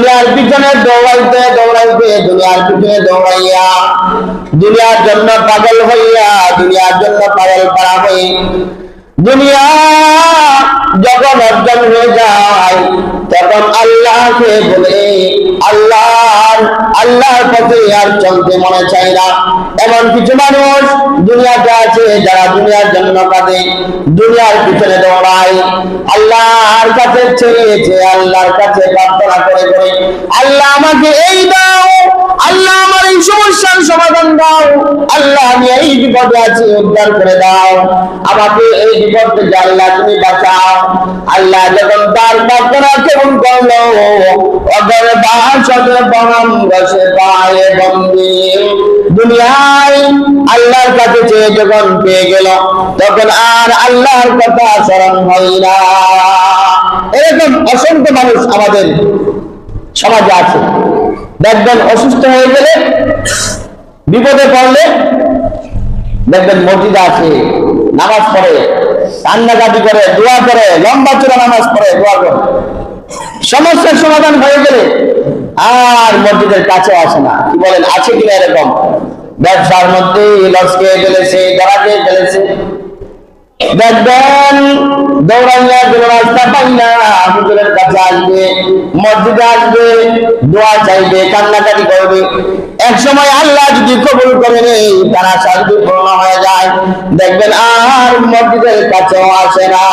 দুনিয়ার পিছনে দৌড়াইতে দৌড়াইতে দুনিয়ার পিছনে দৌড়াইয়া দুনিয়ার জন্য পাগল হইয়া দুনিয়ার জন্য পাগল পারা হই দুনিয়া যখন অর্জন হয়ে যায় তখন আল্লাহকে বলে আল্লাহর পথে আর চলতে মনে চায় না। এমন কিছু মানুষ দুনিয়াতে আছে যারা দুনিয়ার জন্য কাঁদে, দুনিয়ার পিছনে দৌড়ায়, আল্লাহর কাছে চেয়েছে, আল্লাহর কাছে প্রার্থনা করে করে আল্লাহ আমাকে এই দাও, আল্লাহ আমার এই সমস্যার সমাধান দাও, আল্লাহ আমি এই বিপদে আছি উদ্ধার করে দাও, আমাকে এই বিপদ থেকে আল্লাহ তুমি বাঁচাও। আল্লাহ যখন তার প্রার্থনা কেমন করলো অগর বাসে বনম রসে পায়ে বন্দি দুনিয়ায় আল্লাহর কাছে চেয়ে যখন পেয়ে গেল তখন আর আল্লাহর কথা স্মরণ হয় না। এরকম অসংখ্য মানুষ আমাদের সমাজে আছে। দেখবেন অসুস্থ হয়ে গেলে বিপদে পড়লে দেখবেন মসজিদে আছে, নামাজ পড়ে, কান্নাকাটি করে, দোয়া করে, লম্বা চূড়া নামাজ পড়ে, দোয়া করে, সমস্যার সমাধান হয়ে গেলে আর মসজিদের কাছেও আসে না। কি বলেন, আছে কিনা এরকম? ব্যবসার মধ্যে লস খেয়ে ফেলেছে, ধরা খেয়ে ফেলেছে, দেখবেন দৌড়াইয়া কোনো রাস্তা পাই না, হুজুরের কাছে আসবে, মসজিদে আসবে, দোয়া চাইবে, কান্নাকাটি করবে। এক সময় আল্লাহ যদি কবুল করে নেই, তারা শান্তি পূর্ণ হয়ে যায়, দেখবেন আর মসজিদের কাছেও আসে না।